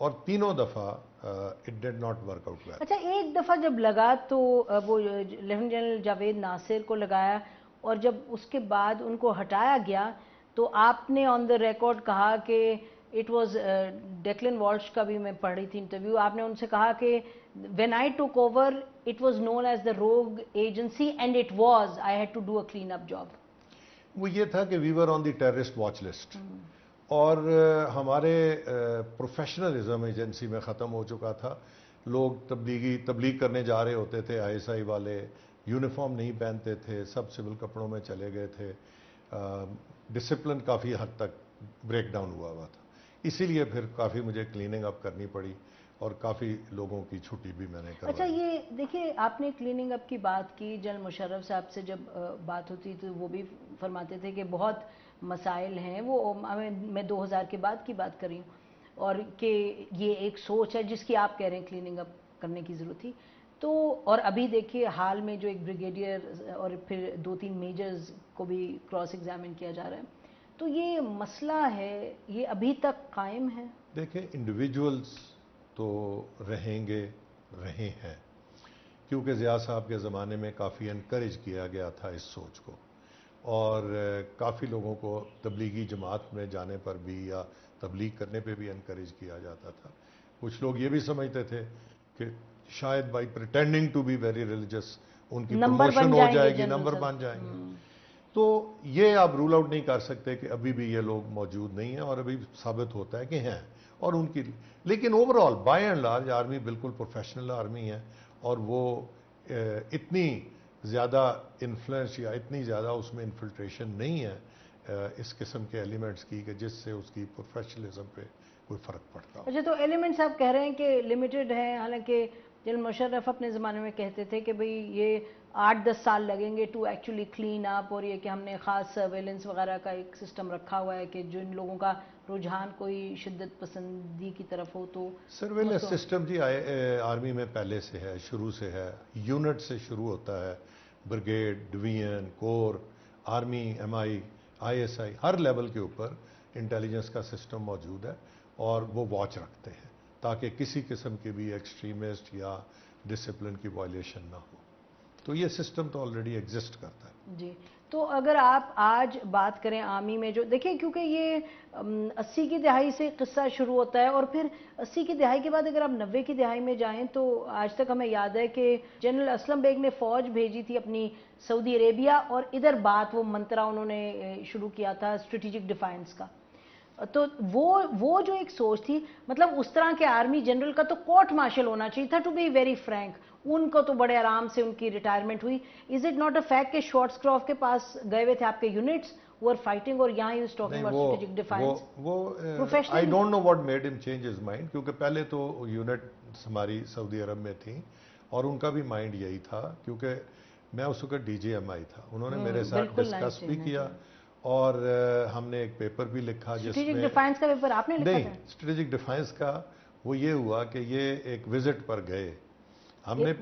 اور تینوں دفعہ it did not work out well. اچھا، ایک دفعہ جب لگا تو وہ لیفٹیننٹ جنرل جاوید ناصر کو لگایا، اور جب اس کے بعد ان کو ہٹایا گیا تو آپ نے آن دا ریکارڈ کہا کہ اٹ واز ڈیکلن والش کا بھی میں پڑھ رہی تھی انٹرویو، آپ نے ان سے کہا کہ when I took over it was known as the rogue agency and it was I had to do a clean up job. وہ یہ تھا کہ we were on the terrorist watch list, اور ہمارے پروفیشنلزم ایجنسی میں ختم ہو چکا تھا. لوگ تبلیغ کرنے جا رہے ہوتے تھے، آئی ایس آئی والے یونیفارم نہیں پہنتے تھے، سب سول کپڑوں میں چلے گئے تھے. ڈسپلن کافی حد تک بریک ڈاؤن ہوا تھا. اسی لیے پھر کافی مجھے کلیننگ اپ کرنی پڑی اور کافی لوگوں کی چھٹی بھی میں نے کروائی. اچھا، یہ دیکھیے آپ نے کلیننگ اپ کی بات کی، جنرل مشرف صاحب سے جب بات ہوتی تو وہ بھی فرماتے تھے کہ بہت مسائل ہیں، وہ میں 2000 کے بعد کی بات کر رہی ہوں، اور کہ یہ ایک سوچ ہے جس کی آپ کہہ رہے ہیں کلیننگ اپ کرنے کی ضرورت تھی. تو اور ابھی دیکھیے حال میں جو ایک بریگیڈیئر اور پھر 2-3 میجرز کو بھی کراس ایگزامن کیا جا رہا ہے، تو یہ مسئلہ ہے یہ ابھی تک قائم ہے؟ دیکھیں، انڈیویجولز تو رہے ہیں، کیونکہ ضیاء صاحب کے زمانے میں کافی انکریج کیا گیا تھا اس سوچ کو، اور کافی لوگوں کو تبلیغی جماعت میں جانے پر بھی یا تبلیغ کرنے پہ بھی انکریج کیا جاتا تھا. کچھ لوگ یہ بھی سمجھتے تھے کہ شاید by pretending to be very religious ان کی پروموشن ہو جائے گی، نمبر بن جائیں گے. تو یہ آپ رول آؤٹ نہیں کر سکتے کہ ابھی بھی یہ لوگ موجود نہیں ہیں، اور ابھی ثابت ہوتا ہے کہ ہیں، اور ان کی لیکن over all by and large army بالکل پروفیشنل آرمی ہے، اور وہ اتنی زیادہ انفلوئنس یا اتنی زیادہ اس میں انفلٹریشن نہیں ہے اس قسم کے ایلیمنٹس کی کہ جس سے اس کی پروفیشنلزم پہ کوئی فرق پڑتا ہو. اچھا، تو ایلیمنٹس آپ کہہ رہے ہیں کہ لمیٹڈ ہیں، حالانکہ جنرل مشرف اپنے زمانے میں کہتے تھے کہ بھئی یہ 8-10 سال لگیں گے ٹو ایکچولی کلین اپ، اور یہ کہ ہم نے خاص سرویلنس وغیرہ کا ایک سسٹم رکھا ہوا ہے کہ جن لوگوں کا رجحان کوئی شدت پسندی کی طرف ہو تو سرویلنس سسٹم جی آرمی میں پہلے سے ہے، شروع سے ہے، یونٹ سے شروع ہوتا ہے، brigade, division, corps, army, M I S I, ہر لیول کے اوپر انٹیلیجنس کا سسٹم موجود ہے، اور وہ واچ رکھتے ہیں تاکہ کسی قسم کی بھی ایکسٹریمسٹ یا ڈسپلن کی وائلیشن نہ ہو. تو یہ سسٹم تو آلریڈی ایگزسٹ کرتا ہے. جی، تو اگر آپ آج بات کریں آرمی میں جو دیکھیں، کیونکہ یہ 80 کی دہائی سے قصہ شروع ہوتا ہے، اور پھر 80 کی دہائی کے بعد اگر آپ 90 کی دہائی میں جائیں تو آج تک ہمیں یاد ہے کہ جنرل اسلم بیگ نے فوج بھیجی تھی اپنی سعودی عربیہ، اور ادھر بات وہ منترا انہوں نے شروع کیا تھا اسٹریٹجک ڈیفائنس کا. تو وہ جو ایک سوچ تھی، مطلب اس طرح کے آرمی جنرل کا تو کورٹ مارشل ہونا چاہیے تھا، ٹو بی ویری فرینک. ان کو تو بڑے آرام سے ان کی ریٹائرمنٹ ہوئی. Is it not a fact کہ شارٹس کرافٹ کے پاس گئے ہوئے تھے آپ کے یونٹس وہ آر فائٹنگ، اور یہاں ہی talking about strategic defence? I don't know what made him change his mind, کیونکہ پہلے تو یونٹ ہماری سعودی عرب میں تھیں اور ان کا بھی مائنڈ یہی تھا، کیونکہ میں اس وقت ڈی جی ایم آئی تھا. انہوں نے میرے ساتھ ڈسکس بھی کیا، اور ہم نے ایک پیپر بھی لکھا جس میں اسٹریٹجک ڈیفائنس کا پیپر آپ نے لکھا تھا؟ نہیں، اسٹریٹجک ڈیفائنس کا وہ یہ ہوا کہ یہ ایک وزٹ پر گئے، ہم نے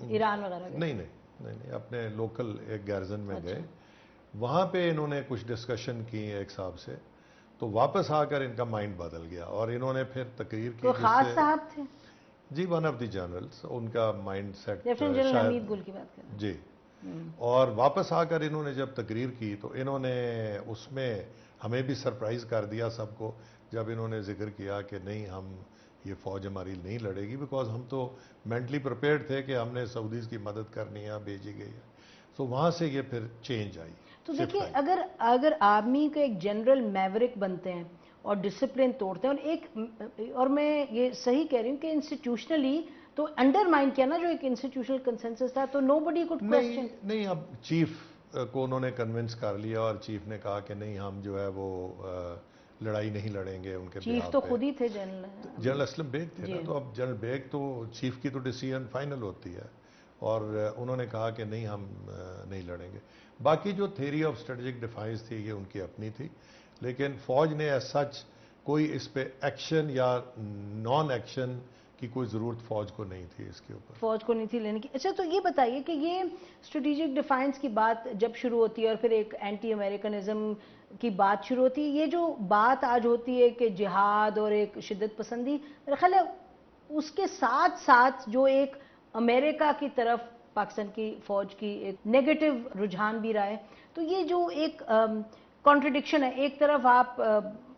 ایران وغیرہ نہیں اپنے لوکل ایک گیرزن میں گئے، وہاں پہ انہوں نے کچھ ڈسکشن کی ایک صاحب سے، تو واپس آ کر ان کا مائنڈ بدل گیا، اور انہوں نے پھر تقریر کی. کوئی خاص صاحب تھے؟ جی، ون آف دی جنرلز، ان کا مائنڈ سیٹ لیفٹیننٹ جنرل حمید گل کی بات کر رہے ہیں. جی، اور واپس آ کر انہوں نے جب تقریر کی تو انہوں نے اس میں ہمیں بھی سرپرائز کر دیا سب کو، جب انہوں نے ذکر کیا کہ نہیں، ہم یہ فوج ہماری نہیں لڑے گی، بیکاز ہم تو مینٹلی پریپیئرڈ تھے کہ ہم نے سعودیز کی مدد کرنی ہے، بھیجی گئی ہے. تو وہاں سے یہ پھر چینج آئی. تو دیکھیے، اگر آرمی کے ایک جنرل میورک بنتے ہیں اور ڈسپلن توڑتے ہیں، اور میں یہ صحیح کہہ رہی ہوں کہ انسٹیٹیوشنلی تو انڈر مائن کیا نا جو ایک انسٹیٹیوشنل کنسنسس تھا، تو نو بڈی کوڈ کوسچن. نہیں، اب چیف کو انہوں نے کنونس کر لیا، اور چیف نے کہا کہ نہیں، ہم جو ہے وہ لڑائی نہیں لڑیں گے ان کے. چیف تو خود ہی تھے جنرل اسلم بیگ تھے نا، تو اب جنرل بیگ تو چیف کی تو ڈیسیژن فائنل ہوتی ہے، اور انہوں نے کہا کہ نہیں، ہم نہیں لڑیں گے. باقی جو تھیوری آف اسٹریٹجک ڈیفائنس تھی یہ ان کی اپنی تھی، لیکن فوج نے ایز سچ کوئی اس پہ ایکشن یا نان ایکشن کی کوئی ضرورت فوج کو نہیں تھی اس کے اوپر. فوج کو نہیں تھی لینے کی. اچھا تو یہ بتائیے کہ یہ اسٹریٹجک ڈیفائنس کی بات جب شروع ہوتی ہے اور پھر ایک اینٹی امریکنزم کی بات شروع ہوتی ہے, یہ جو بات آج ہوتی ہے کہ جہاد اور ایک شدت پسندی, میرا خیال ہے اس کے ساتھ ساتھ جو ایک امریکہ کی طرف پاکستان کی فوج کی ایک نیگیٹو رجحان بھی رہا ہے. تو یہ جو ایک کانٹرڈکشن ہے, ایک طرف آپ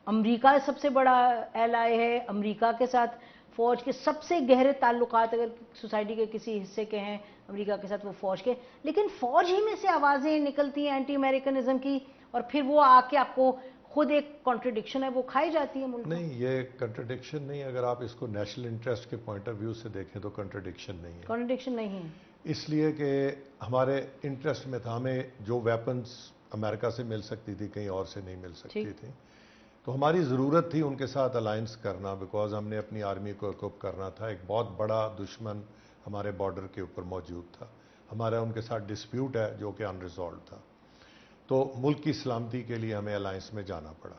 امریکہ سب سے بڑا ایلائی ہے, امریکہ کے ساتھ فوج کے سب سے گہرے تعلقات اگر سوسائٹی کے کسی حصے کے ہیں امریکہ کے ساتھ وہ فوج کے, لیکن فوج ہی میں سے آوازیں نکلتی ہیں اینٹی امریکنزم کی, اور پھر وہ آ کے آپ کو خود ایک کانٹرڈکشن ہے وہ کھائی جاتی ہے ملک میں. نہیں, یہ کنٹرڈکشن نہیں, اگر آپ اس کو نیشنل انٹرسٹ کے پوائنٹ آف ویو سے دیکھیں تو کنٹرڈکشن نہیں ہے. کانٹرڈکشن نہیں ہے اس لیے کہ ہمارے انٹرسٹ میں تھا, ہمیں جو ویپنز امریکہ سے مل سکتی تھی کہیں اور سے نہیں مل سکتی تھی, تو ہماری ضرورت تھی ان کے ساتھ الائنس کرنا, بیکاز ہم نے اپنی آرمی کو اکوپ کرنا تھا. ایک بہت بڑا دشمن ہمارے بارڈر کے اوپر موجود تھا, ہمارا ان کے ساتھ ڈسپیوٹ ہے جو کہ انریزالوڈ تھا, تو ملک کی سلامتی کے لیے ہمیں الائنس میں جانا پڑا.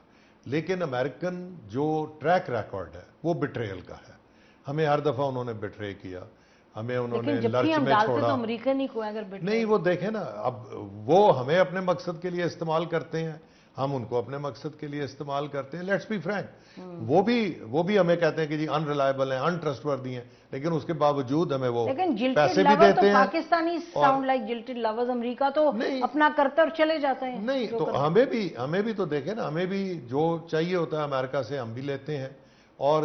لیکن امریکن جو ٹریک ریکارڈ ہے وہ بٹریل کا ہے, ہمیں ہر دفعہ انہوں نے بٹرے کیا, ہمیں انہوں نے لرچ میں چھوڑا. امریکن ہی کو اگر نہیں, وہ دیکھیں نا, اب وہ ہمیں اپنے مقصد کے لیے استعمال کرتے ہیں, ہم ان کو اپنے مقصد کے لیے استعمال کرتے ہیں. لیٹس بی فرینک, وہ بھی ہمیں کہتے ہیں کہ جی انریلائبل ہیں, انٹرسٹ وردی ہیں, لیکن اس کے باوجود ہمیں وہ پیسے بھی دیتے ہیں. پاکستانی ساؤنڈ لائک جلٹڈ لورز, امریکہ تو اپنا کرتا اور چلے جاتے ہیں. نہیں, تو ہمیں بھی تو دیکھیں نا, ہمیں بھی جو چاہیے ہوتا ہے امریکہ سے ہم بھی لیتے ہیں, اور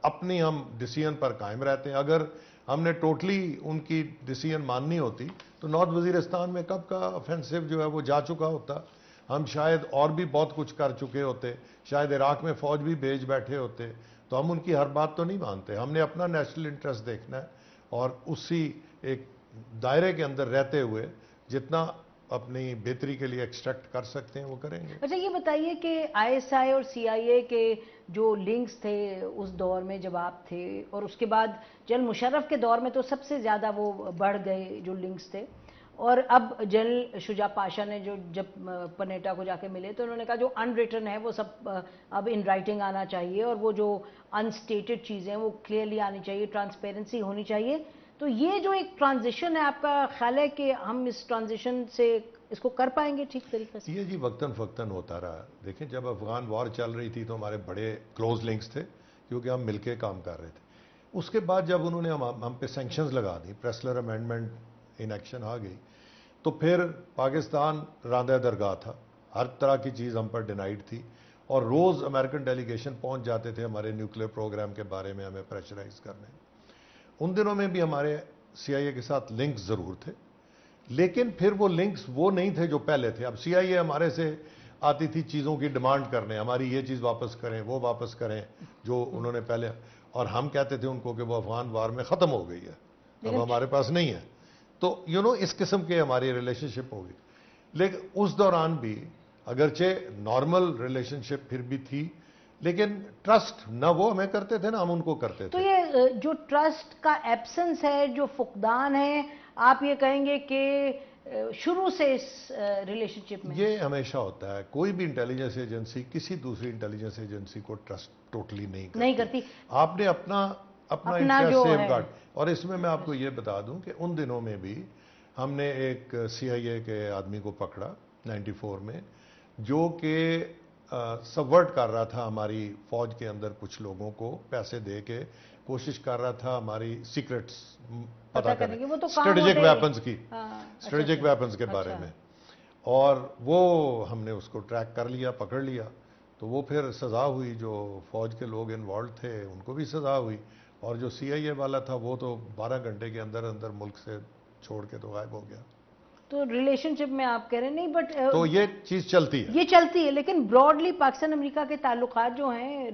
اپنی ہم ڈیسیژن پر قائم رہتے ہیں. اگر ہم نے ٹوٹلی ان کی ڈیسیژن ماننی ہوتی تو نارتھ وزیرستان میں کب کا آفینسو جو ہے وہ جا چکا ہوتا, ہم شاید اور بھی بہت کچھ کر چکے ہوتے, شاید عراق میں فوج بھی بھیج بیٹھے ہوتے. تو ہم ان کی ہر بات تو نہیں مانتے, ہم نے اپنا نیشنل انٹرسٹ دیکھنا ہے, اور اسی ایک دائرے کے اندر رہتے ہوئے جتنا اپنی بہتری کے لیے ایکسٹریکٹ کر سکتے ہیں وہ کریں گے. اچھا یہ بتائیے کہ آئی ایس آئی اور سی آئی اے کے جو لنکس تھے اس دور میں جب آپ تھے, اور اس کے بعد جنرل مشرف کے دور میں تو سب سے زیادہ وہ بڑھ گئے جو لنکس تھے, اور اب جنرل شجاع پاشا نے جو جب پنیٹا کو جا کے ملے تو انہوں نے کہا جو ان ریٹن ہے وہ سب اب ان رائٹنگ آنا چاہیے, اور وہ جو انسٹیٹڈ چیزیں وہ کلیئرلی آنی چاہیے, ٹرانسپیرنسی ہونی چاہیے. تو یہ جو ایک ٹرانزیشن ہے, آپ کا خیال ہے کہ ہم اس ٹرانزیشن سے اس کو کر پائیں گے ٹھیک طریقے سے؟ یہ جی وقتاً فوقتاً ہوتا رہا. دیکھیں جب افغان وار چل رہی تھی تو ہمارے بڑے کلوز لنکس تھے کیونکہ ہم مل کے کام کر رہے تھے. اس کے بعد جب انہوں نے ہم پہ سینکشنز لگا دی, پریسلر امینڈمنٹ ان ایکشن آ گئی, تو پھر پاکستان راندہ درگاہ تھا, ہر طرح کی چیز ہم پر ڈینائیڈ تھی, اور روز امریکن ڈیلیگیشن پہنچ جاتے تھے ہمارے نیوکلیر پروگرام کے بارے میں ہمیں پریشرائز کرنے. ان دنوں میں بھی ہمارے سی آئی اے کے ساتھ لنکس ضرور تھے, لیکن پھر وہ لنکس وہ نہیں تھے جو پہلے تھے. اب سی آئی اے ہمارے سے آتی تھی چیزوں کی ڈیمانڈ کرنے, ہماری یہ چیز واپس کریں, وہ واپس کریں جو انہوں نے پہلے, اور ہم کہتے تھے ان کو کہ وہ افغان وار میں ختم ہو گئی ہے, اب ہمارے پاس نہیں ہے. تو اس قسم کے ہماری ریلیشن شپ ہوگی. لیکن اس دوران بھی اگرچہ نارمل ریلیشن شپ پھر بھی تھی, لیکن ٹرسٹ نہ وہ ہمیں کرتے تھے نہ ہم ان کو کرتے تھے. تو یہ جو ٹرسٹ کا ایبسنس ہے, جو فقدان ہے, آپ یہ کہیں گے کہ شروع سے اس ریلیشن شپ میں یہ ہمیشہ ہوتا ہے. کوئی بھی انٹیلیجنس ایجنسی کسی دوسری انٹیلیجنس ایجنسی کو ٹرسٹ ٹوٹلی نہیں کرتی. آپ نے اپنا انٹرسٹ سیف گارڈ. اور اس میں آپ کو یہ بتا دوں کہ ان دنوں میں بھی ہم نے ایک سی آئی اے کے آدمی کو پکڑا 94 میں, جو کہ سبورٹ کر رہا تھا ہماری فوج کے اندر کچھ لوگوں کو پیسے دے کے, کوشش کر رہا تھا ہماری سیکرٹس پتہ کرنے, اسٹریٹجک ویپنز کے بارے میں, اور وہ ہم نے اس کو ٹریک کر لیا, پکڑ لیا. تو وہ پھر سزا ہوئی, جو فوج کے لوگ انوالوڈ تھے ان کو بھی سزا ہوئی, اور جو سی آئی اے والا تھا وہ تو 12 گھنٹے کے اندر ملک سے چھوڑ کے تو غائب ہو گیا. تو ریلیشن شپ میں آپ کہہ رہے ہیں نہیں, بٹ تو یہ چیز چلتی ہے, لیکن براڈلی پاکستان امریکہ کے تعلقات جو ہیں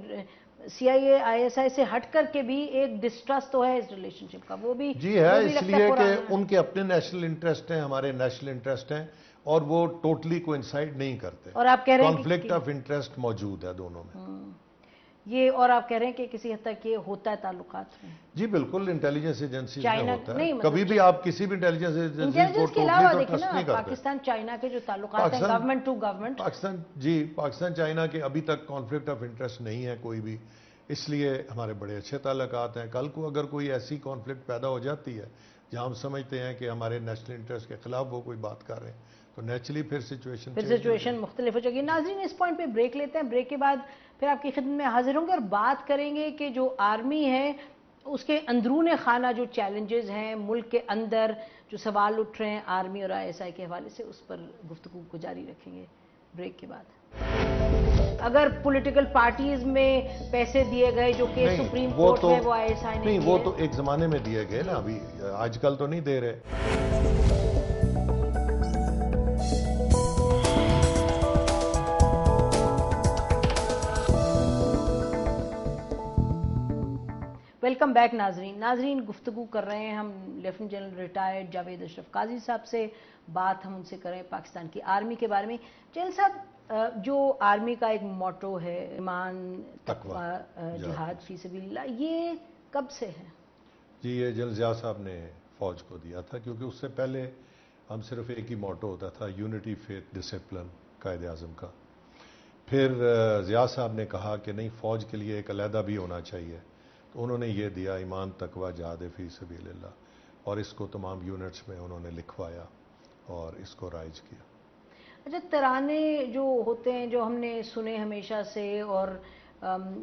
سی آئی اے آئی ایس آئی سے ہٹ کر کے بھی ایک ڈسٹرسٹ تو ہے اس ریلیشن شپ کا, وہ بھی جی ہے, اس لیے کہ ان کے اپنے نیشنل انٹرسٹ ہیں, ہمارے نیشنل انٹرسٹ ہیں, اور وہ ٹوٹلی کوئنسائڈ نہیں کرتے. اور آپ کہہ رہے ہیں کانفلکٹ آف انٹرسٹ موجود ہے دونوں میں. یہ, اور آپ کہہ رہے ہیں کہ کسی حد تک یہ ہوتا ہے تعلقات میں. جی بالکل, انٹیلیجنس ایجنسی میں ہوتا ہے. کبھی بھی آپ کسی بھی انٹیلیجنس ایجنسی کو کے علاوہ دیکھیں نا, پاکستان چائنا کے جو تعلقات ہیں government to government, Pakistan China کے ابھی تک کانفلکٹ آف انٹرسٹ نہیں ہے کوئی بھی. اس لیے ہمارے بڑے اچھے تعلقات ہیں. کل کو اگر کوئی ایسی کانفلکٹ پیدا ہو جاتی ہے جہاں ہم سمجھتے ہیں کہ ہمارے نیشنل انٹرسٹ کے خلاف وہ کوئی بات کر رہے ہیں تو نیچرلی پھر سچویشن مختلف ہو جائے گی. ناظرین اس پوائنٹ پہ بریک لیتے ہیں, بریک کے بعد پھر آپ کی خدمت میں حاضر ہوں گے اور بات کریں گے کہ جو آرمی ہے اس کے اندرون خانہ جو چیلنجز ہیں ملک کے اندر, جو سوال اٹھ رہے ہیں آرمی اور آئی ایس آئی کے حوالے سے, اس پر گفتگو کو جاری رکھیں گے بریک کے بعد. اگر پولیٹیکل پارٹیز میں پیسے دیے گئے جو کہ سپریم کورٹ میں وہ آئی ایس آئی نہیں, وہ تو ایک زمانے میں دیے گئے نا, ابھی آج کل تو نہیں دے رہے. ویلکم بیک ناظرین گفتگو کر رہے ہیں ہم لیفٹیننٹ جنرل ریٹائرڈ جاوید اشرف قاضی صاحب سے. بات ہم ان سے کریں پاکستان کی آرمی کے بارے میں. جنرل صاحب, جو آرمی کا ایک موٹو ہے ایمان تقوی جہاد فی سبیل اللہ, یہ کب سے ہے؟ جی, یہ جنرل ضیاء صاحب نے فوج کو دیا تھا, کیونکہ اس سے پہلے ہم صرف ایک ہی موٹو ہوتا تھا, unity faith discipline, Quaid Azam کا. پھر ضیاء صاحب نے کہا کہ نہیں, فوج کے لیے ایک علیحدہ بھی ہونا چاہیے, تو انہوں نے یہ دیا ایمان تقوی جہاد فی سبیل اللہ, اور اس کو تمام یونٹس میں انہوں نے لکھوایا اور اس کو رائج کیا. اچھا, ترانے جو ہوتے ہیں جو ہم نے سنے ہمیشہ سے, اور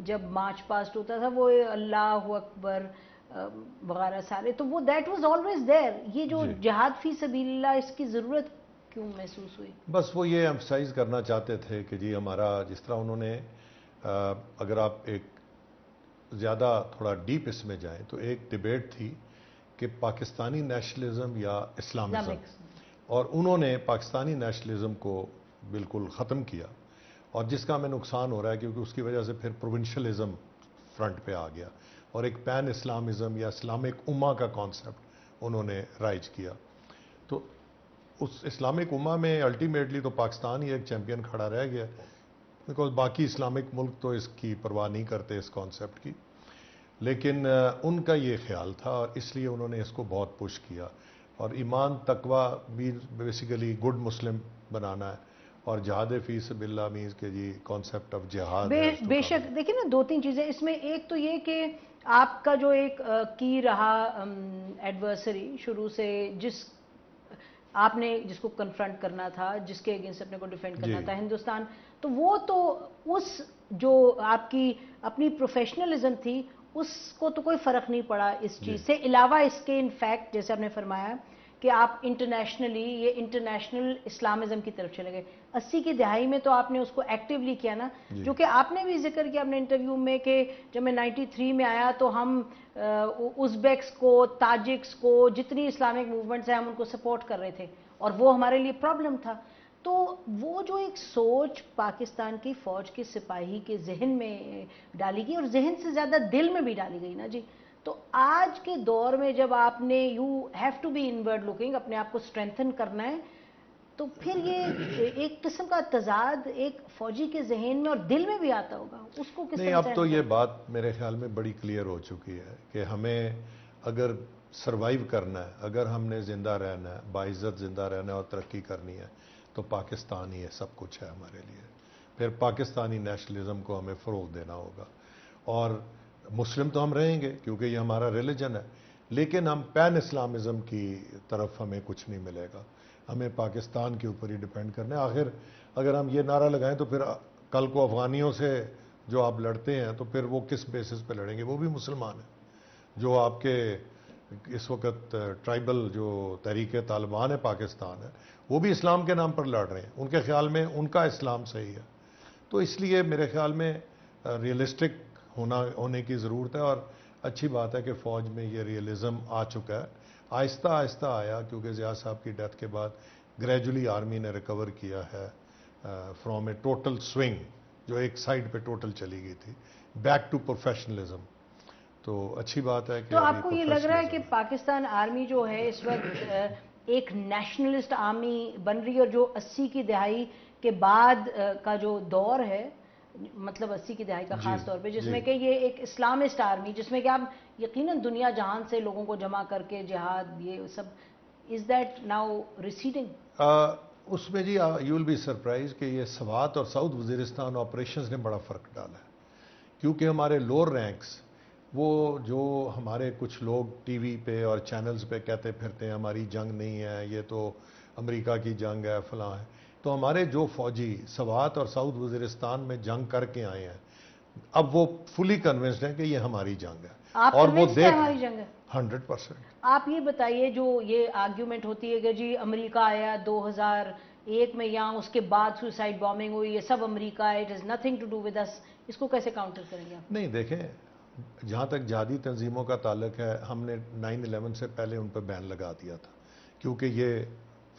جب مارچ پاسٹ ہوتا تھا وہ اللہ اکبر وغیرہ سارے, تو وہ دیٹ واز آلویز دیر. یہ جو جہاد فی سبیل اللہ, اس کی ضرورت کیوں محسوس ہوئی؟ بس وہ یہ ایمفسائز کرنا چاہتے تھے کہ جی ہمارا, جس طرح انہوں نے, اگر آپ ایک زیادہ تھوڑا ڈیپ اس میں جائیں تو ایک ڈیبیٹ تھی کہ پاکستانی نیشنلزم یا اسلامزم, اور انہوں نے پاکستانی نیشنلزم کو بالکل ختم کیا, اور جس کا ہمیں نقصان ہو رہا ہے کیونکہ اس کی وجہ سے پھر پروونشلزم فرنٹ پہ آ گیا, اور ایک پین اسلامزم یا اسلامک امہ کا کانسیپٹ انہوں نے رائج کیا. تو اس اسلامک امہ میں الٹیمیٹلی تو پاکستان ہی ایک چیمپئن کھڑا رہ گیا, بیکاز باقی اسلامک ملک تو اس کی پرواہ نہیں کرتے اس کانسیپٹ کی. لیکن ان کا یہ خیال تھا, اور اس لیے انہوں نے اس کو بہت پش کیا, اور ایمان تقوی بھی بیسیکلی گڈ مسلم بنانا ہے, اور جہاد فی سبیل اللہ مینز کہ جی کانسیپٹ آف جہاد. بے شک دیکھیں نا, دو تین چیزیں اس میں. ایک تو یہ کہ آپ کا جو ایک کی رہا ایڈورسری شروع سے, جس آپ نے جس کو کنفرنٹ کرنا تھا, جس کے اگینسٹ اپنے کو ڈیفینڈ کرنا تھا, ہندوستان, تو وہ تو اس جو آپ کی اپنی پروفیشنلزم تھی اس کو تو کوئی فرق نہیں پڑا اس چیز سے, علاوہ اس کے انفیکٹ جیسے آپ نے فرمایا کہ آپ انٹرنیشنلی یہ انٹرنیشنل اسلامزم کی طرف چلے گئے. 80 کی دہائی میں تو آپ نے اس کو ایکٹیولی کیا نا, جو کہ آپ نے بھی ذکر کیا اپنے انٹرویو میں کہ جب میں 93 میں آیا تو ہم ازبیکس کو, تاجکس کو, جتنی اسلامک موومنٹس ہیں ہم ان کو سپورٹ کر رہے تھے, اور وہ ہمارے لیے پرابلم تھا. تو وہ جو ایک سوچ پاکستان کی فوج کے سپاہی کے ذہن میں ڈالی گئی, اور ذہن سے زیادہ دل میں بھی ڈالی گئی نا جی, تو آج کے دور میں جب آپ نے you have to be inward looking, اپنے آپ کو اسٹرینتھن کرنا ہے, تو پھر یہ ایک قسم کا تضاد ایک فوجی کے ذہن میں اور دل میں بھی آتا ہوگا, اس کو کس طرح؟ نہیں, اب تو یہ بات میرے خیال میں بڑی کلیئر ہو چکی ہے کہ ہمیں اگر سروائیو کرنا ہے, اگر ہم نے زندہ رہنا ہے, باعزت زندہ رہنا ہے اور ترقی کرنی ہے, تو پاکستان ہی سب کچھ ہے ہمارے لیے. پھر پاکستانی نیشنلزم کو ہمیں فروغ دینا ہوگا, اور مسلم تو ہم رہیں گے کیونکہ یہ ہمارا ریلیجن ہے, لیکن ہم پین اسلامزم کی طرف ہمیں کچھ نہیں ملے گا, ہمیں پاکستان کے اوپر ہی ڈیپینڈ کرنا ہے. آخر اگر ہم یہ نعرہ لگائیں تو پھر کل کو افغانیوں سے جو آپ لڑتے ہیں تو پھر وہ کس بیسس پہ لڑیں گے؟ وہ بھی مسلمان ہیں. جو آپ کے اس وقت ٹرائبل جو تحریک طالبان ہے پاکستان ہے, وہ بھی اسلام کے نام پر لڑ رہے ہیں, ان کے خیال میں ان کا اسلام صحیح ہے. تو اس لیے میرے خیال میں ریئلسٹک ہونے کی ضرورت ہے, اور اچھی بات ہے کہ فوج میں یہ ریئلزم آ چکا ہے, آہستہ آہستہ آیا, کیونکہ ضیاء صاحب کی ڈیتھ کے بعد گریجولی آرمی نے ریکور کیا ہے فرام اے ٹوٹل سوئنگ, جو ایک سائڈ پہ ٹوٹل چلی گئی تھی, بیک ٹو پروفیشنلزم. تو اچھی بات ہے کہ تو آپ کو یہ لگ رہا ہے کہ پاکستان آرمی جو ہے اس وقت ایک نیشنلسٹ آرمی بن رہی ہے, اور جو 80 کی دہائی کے بعد کا جو دور ہے, مطلب 80 کی دہائی کا خاص طور پہ, جس میں کہ یہ ایک اسلامسٹ آرمی, جس میں کہ آپ یقیناً دنیا جہان سے لوگوں کو جمع کر کے جہاد یہ سب, از دیٹ ناؤ ریسیڈنگ؟ اس میں جی یو ول بی سرپرائز کہ یہ سوات اور ساؤتھ وزیرستان آپریشنز نے بڑا فرق ڈالا ہے, کیونکہ ہمارے لوور رینکس وہ جو ہمارے کچھ لوگ ٹی وی پہ اور چینلز پہ کہتے پھرتے ہیں ہماری جنگ نہیں ہے، یہ تو امریکہ کی جنگ ہے، فلاں ہے، تو ہمارے جو فوجی سوات اور ساؤتھ وزیرستان میں جنگ کر کے آئے ہیں اب وہ فلی کنونسڈ ہیں کہ یہ ہماری جنگ ہے، آپ اور وہ دیکھ ہماری جنگ ہے 100%۔ آپ یہ بتائیے جو یہ آرگیومنٹ ہوتی ہے کہ جی امریکہ آیا 2001 میں یہاں، اس کے بعد سوسائڈ بامبنگ ہوئی، یہ سب امریکہ ہے، it is nothing to do with us, اس کو کیسے کاؤنٹر کریں گے آپ؟ نہیں دیکھیں، جہاں تک جہادی تنظیموں کا تعلق ہے، ہم نے 9/11 سے پہلے ان پہ بین لگا دیا تھا، کیونکہ یہ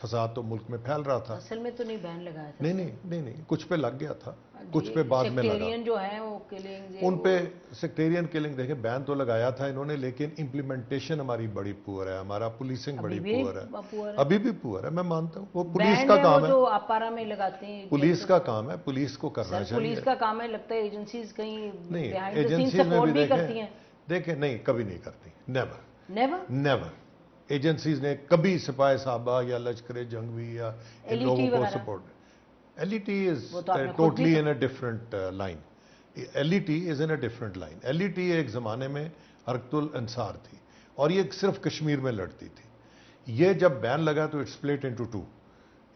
فساد تو ملک میں پھیل رہا تھا۔ اصل میں تو نہیں بین لگایا تھا، نہیں کچھ پہ لگ گیا تھا، کچھ پہ بعد میں لگا۔ سیکٹیرین جو ہیں وہ کلنگ، ان پہ سیکٹیرین کلنگ دیکھیں بین تو لگایا تھا انہوں نے، لیکن امپلیمنٹیشن ہماری بڑی پور ہے، ہمارا پولیسنگ بڑی پور ہے، ابھی بھی پور ہے، میں مانتا ہوں، وہ پولیس کا کام ہے، جو اپارا میں لگاتے ہیں پولیس کا کام ہے، پولیس کو کرنا چاہیے۔ پولیس کا کام ہے، لگتا ہے ایجنسیز کہیں نہیں، بیہائنڈ دی سین ایجنسیز میں سپورٹ بھی بھی کرتی ہیں؟ دیکھیں نہیں، کبھی نہیں کرتی، نیور نیور ایجنسیز نے کبھی سپاہی صحابہ یا لشکر جنگوی یا ان لوگوں کو support. L E T is totally in a different line, L E T is in a different line. L E T ایک زمانے میں حرکت الانصار تھی اور یہ صرف کشمیر میں لڑتی تھی، یہ جب بین لگا تو اٹس سپلٹ انٹو ٹو،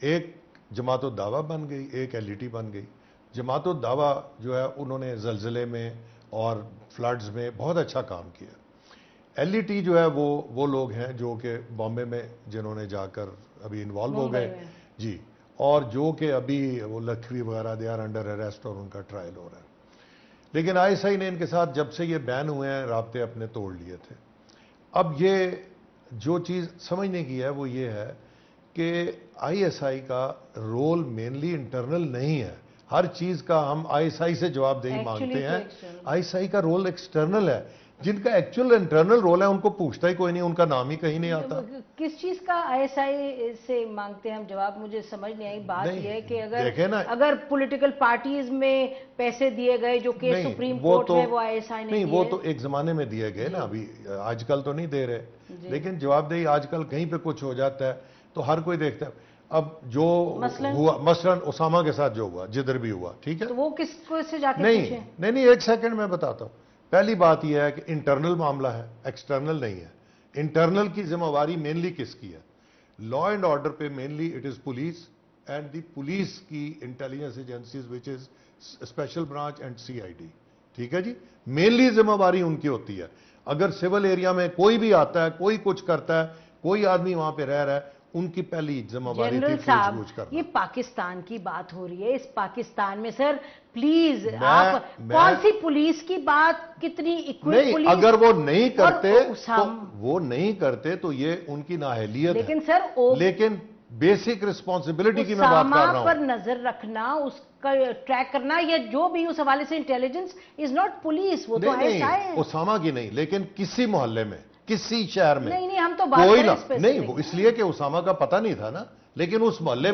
ایک جماعت الدعوہ بن گئی، ایک ایل ای ٹی بن گئی۔ جماعت الدعوہ جو ہے انہوں نے زلزلے میں اور فلڈز میں بہت اچھا کام کیا۔ ایل ای ٹی جو ہے وہ لوگ ہیں جو کہ بامبے میں جنہوں نے جا کر ابھی انوالو ہو گئے جی، اور جو کہ ابھی وہ لکھوی وغیرہ دے آر انڈر اریسٹ اور ان کا ٹرائل ہو رہا ہے۔ لیکن آئی ایس آئی نے ان کے ساتھ جب سے یہ بین ہوئے ہیں رابطے اپنے توڑ لیے تھے۔ اب یہ جو چیز سمجھنے کی ہے وہ یہ ہے کہ آئی ایس آئی کا رول مینلی انٹرنل نہیں ہے، ہر چیز کا ہم آئی ایس آئی سے جواب دہی مانگتے ہیں، آئی ایس آئی کا رول ایکسٹرنل ہے، جن کا ایکچوئل انٹرنل رول ہے ان کو پوچھتا ہی کوئی نہیں، ان کا نام ہی کہیں نہیں آتا۔ کس چیز کا آئی ایس آئی سے مانگتے ہیں ہم جواب؟ مجھے سمجھ نہیں آئی بات یہ ہے کہ اگر پولیٹیکل پارٹیز میں پیسے دیے گئے جو کہ سپریم کورٹ میں وہ آئی ایس آئی نہیں، وہ تو ایک زمانے میں دیے گئے نا، ابھی آج کل تو نہیں دے رہے، لیکن جواب دہی آج کل کہیں پہ کچھ ہو جاتا ہے تو ہر کوئی دیکھتا ہے۔ اب جو ہوا مثلاً اسامہ کے ساتھ جو ہوا جدھر بھی ہوا، ٹھیک ہے، تو وہ کس کو سے جا کے پوچھیں؟ نہیں ایک سیکنڈ میں بتاتا ہوں۔ پہلی بات یہ ہے کہ انٹرنل معاملہ ہے، ایکسٹرنل نہیں ہے۔ انٹرنل کی ذمہ داری مینلی کس کی ہے؟ لا اینڈ آرڈر پہ mainly it is police and the police کی intelligence agencies which is special branch and C I D, ٹھیک ہے جی، مینلی ذمہ داری ان کی ہوتی ہے۔ اگر سول ایریا میں کوئی بھی آتا ہے، کوئی کچھ کرتا ہے، کوئی آدمی وہاں پہ رہ رہا ہے، ان کی پہلی ذمہ داری تھی پوچھ گچھ کرنا۔ یہ پاکستان کی بات ہو رہی ہے، اس پاکستان میں سر پلیز آپ کون سی پولیس کی بات، کتنی ایکوئپ پولیس؟ اگر وہ نہیں کرتے تو یہ ان کی نااہلیت ہے، لیکن سر لیکن بیسک رسپانسبلٹی کی میں بات کر رہا ہوں۔ پر نظر رکھنا، اس کا ٹریک کرنا، یا جو بھی اس حوالے سے انٹیلیجنس از ناٹ پولیس، وہ تو آئی ایس آئی ہے۔ اسامہ کی نہیں، لیکن کسی محلے میں، کسی شہر میں نہیں ہم تو بات کر رہے ہیں نہیں، وہ اس لیے کہ اسامہ کا پتہ نہیں تھا نا، لیکن اس محلے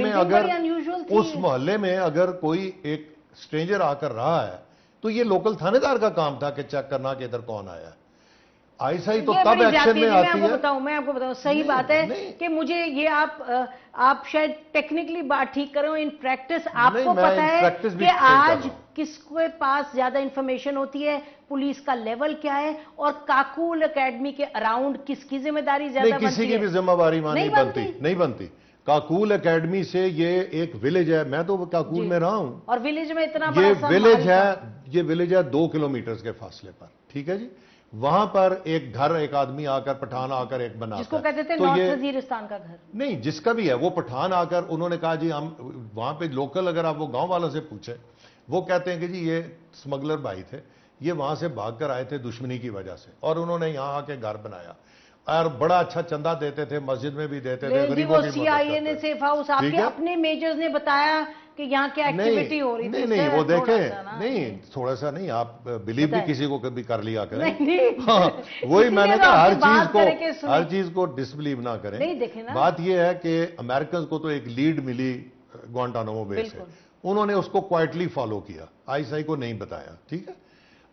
میں اگر کوئی ایک اسٹرینجر آ کر رہا ہے تو یہ لوکل تھانے دار کا کام تھا کہ چیک کرنا کہ ادھر کون آیا ہے۔ آئی ایس آئی تو تب ایکشن میں آتی ہے۔ میں آپ کو بتاؤں صحیح بات ہے کہ مجھے یہ آپ شاید ٹیکنیکلی بات ٹھیک کریں، ان پریکٹس آپ کو پتا ہے کہ آج کس کے پاس زیادہ انفارمیشن ہوتی ہے، پولیس کا لیول کیا ہے، اور کاکول اکیڈمی کے اراؤنڈ کس کی ذمہ داری زیادہ بنتی ہے؟ کسی کی بھی ذمہ داری نہیں بنتی۔ کاکول اکیڈمی سے یہ ایک ولیج ہے، میں تو کاکول میں رہا ہوں، اور ولیج میں اتنا یہ ولیج ہے 2 کلومیٹر کے فاصلے پر، ٹھیک ہے جی، وہاں پر ایک گھر ایک آدمی آ کر پٹھان آ کر ایک بنا، جس کو کہتے تھے نارتھ وزیرستان کا گھر، نہیں جس کا بھی ہے، وہ پٹھان آ کر انہوں نے کہا جی ہم وہاں پہ لوکل، اگر آپ وہ گاؤں والوں سے پوچھیں وہ کہتے ہیں کہ جی یہ سمگلر بھائی تھے، یہ وہاں سے بھاگ کر آئے تھے دشمنی کی وجہ سے، اور انہوں نے یہاں آ کے گھر بنایا اور بڑا اچھا چندہ دیتے تھے، مسجد میں بھی دیتے تھے، غریبوں کی مدد کرتے تھے۔ سی آئی اے نے سیف ہاؤس آپ کے اپنے میجرز نے بتایا کہ یہاں کیا ایکٹیویٹی ہو رہی تھی؟ نہیں وہ دیکھیں، نہیں تھوڑا سا نہیں، آپ بلیو بھی کسی کو کبھی کر لیا کریں، وہی میں نے کہا ہر چیز کو ڈسبلیو نہ کریں۔ بات یہ ہے کہ امریکنز کو تو ایک لیڈ ملی گوانٹانامو بے سے، انہوں نے اس کو کوائٹلی فالو کیا، آئی ایس آئی کو نہیں بتایا، ٹھیک ہے۔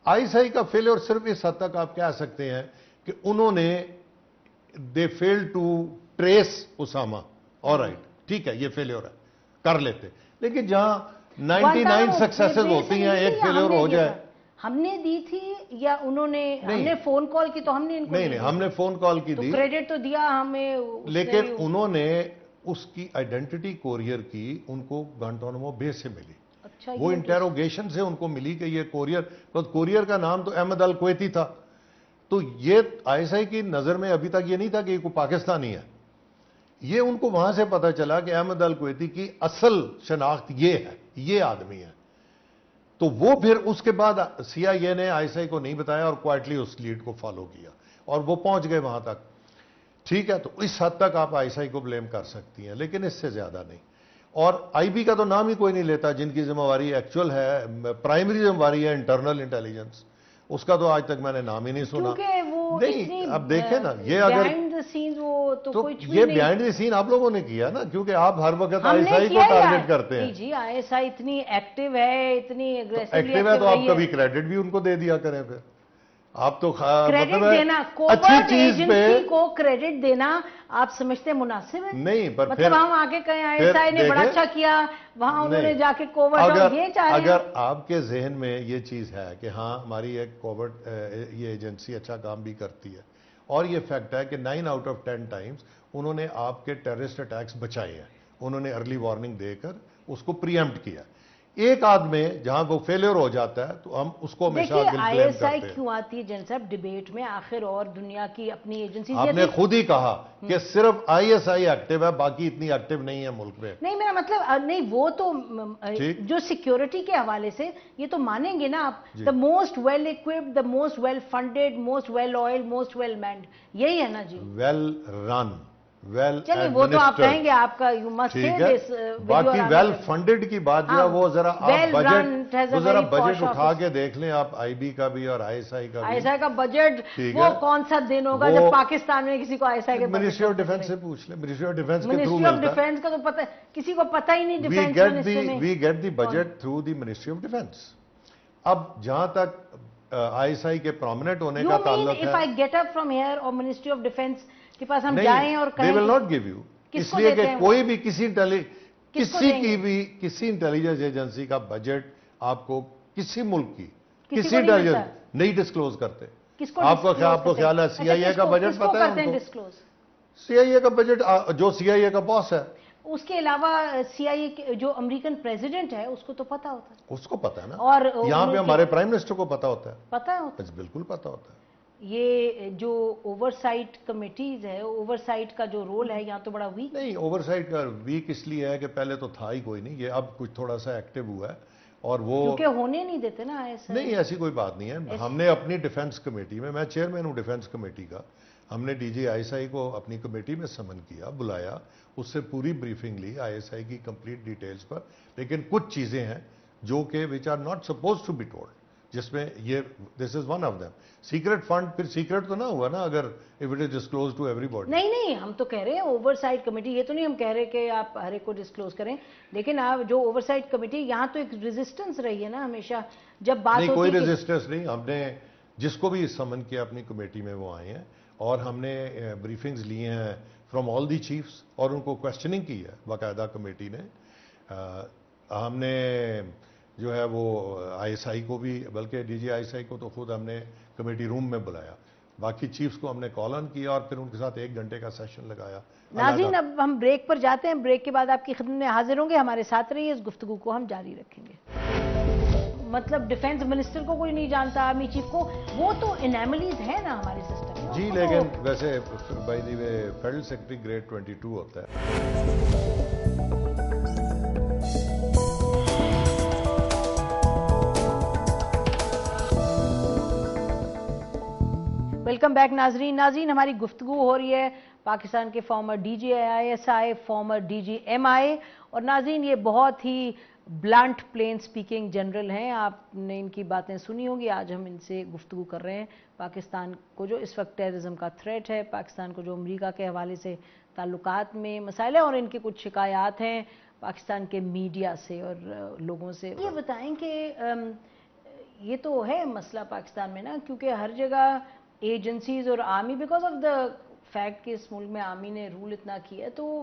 آئی ایس آئی کا فیلئر صرف اس حد تک آپ کہہ سکتے ہیں کہ انہوں نے دے فیل ٹو ٹریس اسامہ، آلرائٹ، ٹھیک ہے، یہ فیلئر ہے، کر لیتے، لیکن جہاں 99 سکسیسز ہوتی ہیں ایک فیلئر ہو جائے۔ ہم نے دی تھی یا انہوں نے؟ ہم نے فون کال کی تو ہم نے ان کو نہیں ہم نے فون کال کی دی، کریڈٹ تو دیا ہمیں، لیکن انہوں نے اس کی آئیڈینٹی کوریئر کی ان کو گوانٹانامو بے سے ملی. اچھا وہ انٹیروگیشن سے ان کو ملی کہ یہ کوریئر کا نام تو احمد الکویتی تھا. تو یہ آئی ایس آئی کی نظر میں ابھی تک یہ نہیں تھا کہ یہ کوئی پاکستانی ہے. یہ ان کو وہاں سے پتا چلا کہ احمد الکویتی کی اصل شناخت یہ ہے، یہ آدمی ہے. تو وہ پھر اس کے بعد سی آئی اے نے آئی ایس آئی کو نہیں بتایا اور کوائٹلی اس لیڈ کو فالو کیا اور وہ پہنچ گئے وہاں تک. ٹھیک ہے، تو اس حد تک آپ آئی ایس آئی کو بلیم کر سکتی ہیں، لیکن اس سے زیادہ نہیں. اور آئی بی کا تو نام ہی کوئی نہیں لیتا، جن کی ذمہ داری ایکچوئل ہے، پرائمری ذمہ داری ہے انٹرنل انٹیلیجنس، اس کا تو آج تک میں نے نام ہی نہیں سنا. نہیں اب دیکھیں نا، یہ اگر یہ بیہائنڈ دی سین آپ لوگوں نے کیا نا، کیونکہ آپ ہر وقت آئی ایس آئی کو ٹارگٹ کرتے ہیں. جی آئی ایس آئی اتنی ایکٹیو ہے، اتنی ایکٹیو ہے تو آپ کبھی کریڈٹ بھی ان کو دے دیا کریں. پھر آپ تو کریڈٹ دینا، اچھی چیز پہ کو کریڈٹ دینا آپ سمجھتے مناسب ہے؟ نہیں، پر مطلب ہم آگے کہیں آئی ایس آئی نے بڑا اچھا کیا، وہاں انہوں نے جا کے کووڈ، اور یہ چاہ رہے ہیں. اگر آپ کے ذہن میں یہ چیز ہے کہ ہاں ہماری ایک کووڈ یہ ایجنسی اچھا کام بھی کرتی ہے، اور یہ فیکٹ ہے کہ 9 آؤٹ آف 10 ٹائمز انہوں نے آپ کے ٹیررسٹ اٹیکس بچائے ہیں، انہوں نے ارلی وارننگ دے کر اس کو پری ایمپٹ کیا. ایک آدمی جہاں وہ فیلئر ہو جاتا ہے تو ہم اس کو ہمیشہ دیکھیے بلیم آئی کرتے ایس آئی ہیں. کیوں آتی ہے جن صاحب ڈیبیٹ میں آخر، اور دنیا کی اپنی ایجنسیز؟ آپ نے خود ہی کہا کہ صرف آئی ایس آئی ایکٹیو ہے، باقی اتنی ایکٹیو نہیں ہے ملک میں. نہیں میرا مطلب نہیں، وہ تو جو سیکیورٹی کے حوالے سے یہ تو مانیں گے نا آپ، the most well equipped, the most well funded, most well oiled, most well manned, یہی ہے نا جی. ویل رن، ویل چلیے وہ تو آپ کہیں گے، آپ کا یو مسٹ سے دس. باقی ویل فنڈڈ کی بات جو ہے وہ ذرا آپ بجٹ اٹھا کے دیکھ لیں، آپ آئی بی کا بھی اور آئی ایس آئی کا بھی. آئی ایس آئی کا بجٹ وہ کون سا دن ہوگا جب پاکستان میں کسی کو آئی ایس آئی کے منسٹری آف ڈیفنس سے پوچھ لیں، منسٹری آف ڈیفنس کے تھرو منسٹری آف ڈیفنس کا تو پتہ کسی کو پتہ ہی نہیں. Defence we get the budget through the Ministry of Defence. اب جہاں تک آئی ایس آئی کے پرومیننٹ ہونے کا تعلق ہے، if I get up from here اور منسٹری آف ڈیفنس کے پاس ہم جائیں اور کہیں، they will not give you، اس لیے کہ کوئی بھی کسی انٹیلیجنس ایجنسی کا بجٹ آپ کو کسی ملک کی کسی انٹیلیجنس نہیں ڈسکلوز کرتے. آپ کو خیال ہے سی آئی اے کا بجٹ پتا ہے ان کو؟ سی آئی اے کا بجٹ جو سی آئی اے کا باس ہے، اس کے علاوہ سی آئی اے جو امریکن پریزیڈنٹ ہے اس کو تو پتا ہوتا ہے. اس کو پتا ہے نا، اور یہاں پہ ہمارے پرائم منسٹر کو پتا ہوتا ہے. پتا ہوتا ہے، بالکل پتا ہوتا ہے. یہ جو اوور سائٹ کمیٹیز ہے، اوور سائٹ کا جو رول ہے یہاں تو بڑا ویک. نہیں، اوور سائٹ کا ویک اس لیے ہے کہ پہلے تو تھا ہی کوئی نہیں، یہ اب کچھ تھوڑا سا ایکٹیو ہوا ہے، اور وہ کیونکہ ہونے نہیں دیتے نا ایسا. نہیں، ایسی کوئی بات نہیں ہے. ہم نے اپنی ڈیفنس کمیٹی میں چیئرمین ہوں ڈیفنس کمیٹی کا، ہم نے ڈی جی آئی ایس آئی کو اپنی کمیٹی میں سمن کیا، بلایا، اس سے پوری بریفنگ لی آئی ایس آئی کی کمپلیٹ ڈیٹیلز پر. لیکن کچھ چیزیں ہیں جو کہ which are not supposed to be told, جس میں یہ this is one of them. Secret fund پھر سیکرٹ تو نہ ہوا نا اگر if it is disclosed to everybody. نہیں ہم تو کہہ رہے ہیں اوور سائٹ کمیٹی، یہ تو نہیں ہم کہہ رہے کہ آپ ہر ایک کو ڈسکلوز کریں، لیکن آپ جو اوور سائٹ کمیٹی یہاں تو ایک ریزسٹنس رہی ہے نا ہمیشہ جب بات ہوتی ہے. نہیں، کوئی ریزسٹنس نہیں. ہم نے جس کو بھی سمن کیا اپنی کمیٹی میں وہ آئے ہیں، اور ہم نے بریفنگز لیے ہیں فرام آل دی چیفز، اور ان کو کوشچننگ کی ہے باقاعدہ کمیٹی نے. ہم نے جو ہے وہ آئی ایس آئی کو بھی، بلکہ ڈی جی آئی ایس آئی کو تو خود ہم نے کمیٹی روم میں بلایا، باقی چیفز کو ہم نے کال آن کیا اور پھر ان کے ساتھ 1 گھنٹے کا سیشن لگایا. ناظرین اب ہم بریک پر جاتے ہیں، بریک کے بعد آپ کی خدمت میں حاضر ہوں گے، ہمارے ساتھ رہیے، اس گفتگو کو ہم جاری رکھیں گے. مطلب ڈیفنس منسٹر کو کوئی نہیں جانتا، آرمی چیف کو، وہ تو انیملیز ہے نا ہمارے سسٹم میں. جی لیکن ویسے by the way federal secretary grade 22 ہوتا ہے. ویلکم بیک ناظرین ہماری گفتگو ہو رہی ہے پاکستان کے former D G I S I, former D G M I, اور ناظرین یہ بہت ہی بلانٹ پلین سپیکنگ جنرل ہیں، آپ نے ان کی باتیں سنی ہوں گی. آج ہم ان سے گفتگو کر رہے ہیں پاکستان کو جو اس وقت ٹیررزم کا تھریٹ ہے، پاکستان کو جو امریکہ کے حوالے سے تعلقات میں مسائل ہیں، اور ان کی کچھ شکایات ہیں پاکستان کے میڈیا سے اور لوگوں سے. یہ بتائیں کہ یہ تو ہے مسئلہ پاکستان میں نا، کیونکہ ہر جگہ ایجنسیز اور army, because of the fact کہ اس ملک میں آرمی نے رول اتنا کیا ہے، تو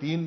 3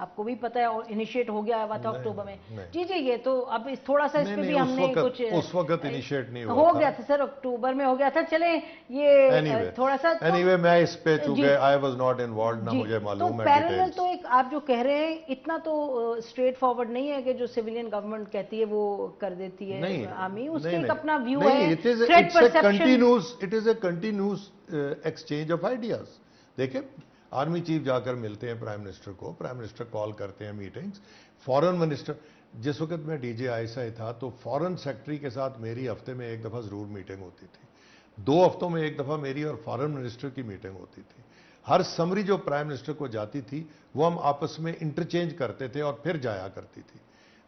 آپ کو بھی پتہ ہے انیشیٹ ہو گیا ہوا تھا اکتوبر میں. جی یہ تو اب تھوڑا سا اس پہ بھی ہم نے کچھ اس وقت انیشیٹ نہیں ہو گیا تھا سر, اکتوبر میں ہو گیا تھا. چلیں یہ تھوڑا سا اینیوے میں اس پہ چونکہ آئی واز ناٹ انوالوڈ, نہ مجھے معلوم ہے پیرالل تو ایک آپ جو کہہ رہے ہیں اتنا تو اسٹریٹ فارورڈ نہیں ہے کہ جو سویلین گورنمنٹ کہتی ہے وہ کر دیتی ہے آرمی, اس کا ایک اپنا ویو ہے. It is a continuous exchange of ideas. دیکھیں آرمی چیف جا کر ملتے ہیں پرائم منسٹر کو, پرائم منسٹر کال کرتے ہیں میٹنگز, فورن منسٹر, جس وقت میں ڈی جے آئی ایس آئی تھا تو فورن سیکرٹری کے ساتھ میری ہفتے میں ایک دفعہ ضرور میٹنگ ہوتی تھی, 2 ہفتوں میں ایک دفعہ میری اور فورن منسٹر کی میٹنگ ہوتی تھی. ہر سمری جو پرائم منسٹر کو جاتی تھی وہ ہم آپس میں انٹرچینج کرتے تھے اور پھر جایا کرتی تھی.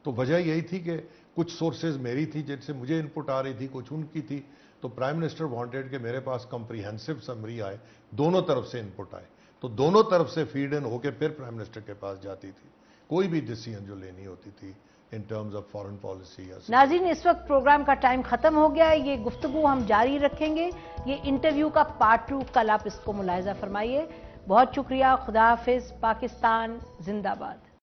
تو وجہ یہی تھی کہ کچھ سورسز میری تھی جن سے مجھے انپٹ آ رہی تھی, کچھ ان کی تھی, تو پرائم منسٹر وانٹیڈ کہ میرے پاس کمپریہنسو سمری آئے, دونوں طرف سے انپٹ آئے, تو دونوں طرف سے فیڈ ان ہو کے پھر پرائم منسٹر کے پاس جاتی تھی کوئی بھی ڈیسیژن جو لینی ہوتی تھی in terms of foreign policy. ناظرین اس وقت پروگرام کا ٹائم ختم ہو گیا ہے, یہ گفتگو ہم جاری رکھیں گے, یہ انٹرویو کا پارٹ 2 کل آپ اس کو ملاحظہ فرمائیے. بہت شکریہ, خدا حافظ, پاکستان زندہ باد.